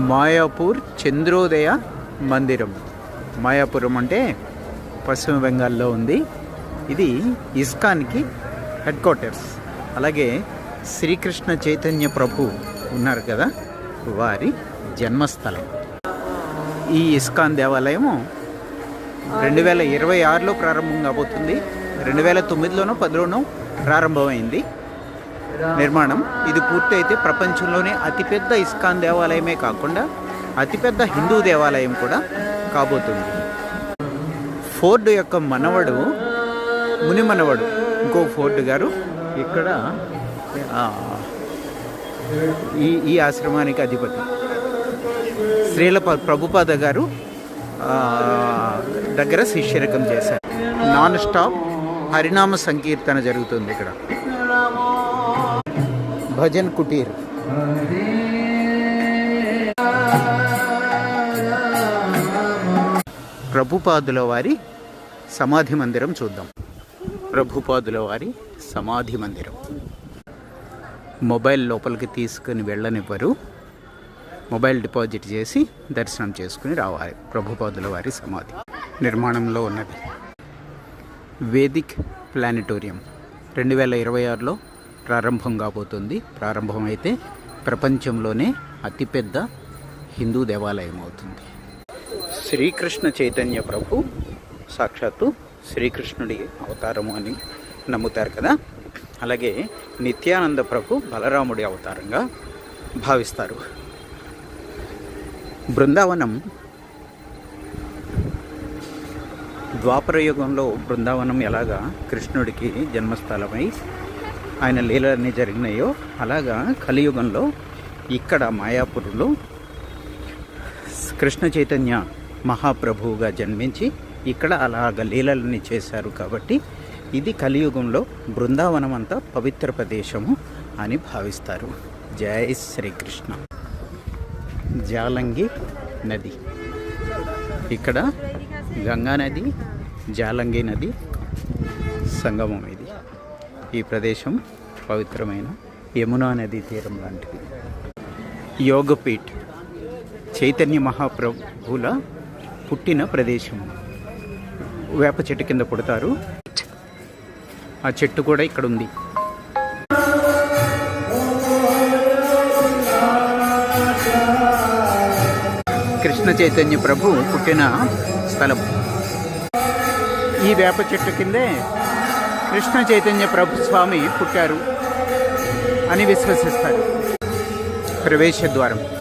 మాయాపూర్ చంద్రోదయ మందిరం. మాయాపురం అంటే పశ్చిమ బెంగాల్లో ఉంది. ఇది ఇస్కాన్కి హెడ్ క్వార్టర్స్. అలాగే శ్రీకృష్ణ చైతన్య ప్రభు ఉన్నారు కదా, వారి జన్మస్థలం. ఈ ఇస్కాన్ దేవాలయము 2026లో ప్రారంభం కాబోతుంది. 2009లోనో 10లోనో ప్రారంభమైంది నిర్మాణం. ఇది పూర్తయితే ప్రపంచంలోనే అతిపెద్ద ఇస్కాన్ దేవాలయమే కాకుండా అతిపెద్ద హిందూ దేవాలయం కూడా కాబోతుంది. ఫోర్డ్ యొక్క మనవడు, ముని మనవడు ఇంకో ఫోర్డ్ గారు ఇక్కడ ఈ ఆశ్రమానికి అధిపతి. శ్రీల ప్రభుపాద గారు దగ్గర శిష్యరకం చేశారు. నాన్ స్టాప్ హరినామ సంకీర్తన జరుగుతుంది ఇక్కడ. భజన్ కుటీర్. ప్రభుపాదుల వారి సమాధి మందిరం చూద్దాం. ప్రభుపాదుల వారి సమాధి మందిరం. మొబైల్ లోపలికి తీసుకుని వెళ్ళనివ్వరు. మొబైల్ డిపాజిట్ చేసి దర్శనం చేసుకుని రావాలి. ప్రభుపాదుల వారి సమాధి నిర్మాణంలో ఉన్నది. వేదిక్ ప్లానిటోరియం 2026లో ప్రారంభం కాబోతుంది. ప్రారంభమైతే ప్రపంచంలోనే అతిపెద్ద హిందూ దేవాలయం అవుతుంది. శ్రీకృష్ణ చైతన్య ప్రభు సాక్షాత్తు శ్రీకృష్ణుడి అవతారము అని నమ్ముతారు కదా. అలాగే నిత్యానంద ప్రభు బలరాముడి అవతారంగా భావిస్తారు. బృందావనం ద్వాపరయుగంలో బృందావనం ఎలాగా కృష్ణుడికి జన్మస్థలమై ఆయన లీలన్నీ జరిగినాయో, అలాగా కలియుగంలో ఇక్కడ మాయాపూర్లో కృష్ణ చైతన్య మహాప్రభువుగా జన్మించి ఇక్కడ అలాగ లీలన్నీ చేశారు. కాబట్టి ఇది కలియుగంలో బృందావనం అంతా పవిత్ర ప్రదేశము అని భావిస్తారు. జై శ్రీకృష్ణ. జాలంగి నది. ఇక్కడ గంగా నది, జాలంగి నది సంగమం. ఇది ఈ ప్రదేశం పవిత్రమైన యమునా నది తీరం లాంటిది. యోగపీఠ్ చైతన్య మహాప్రభుల పుట్టిన ప్రదేశం. వేప చెట్టు కింద పుడతారు. ఆ చెట్టు కూడా ఇక్కడ ఉంది. కృష్ణ చైతన్య ప్రభు పుట్టిన స్థలం. ఈ వేప చెట్టు కిందే కృష్ణ చైతన్య ప్రభు స్వామి పుట్టారు అని విశ్వసిస్తారు. ప్రవేశ ద్వారం.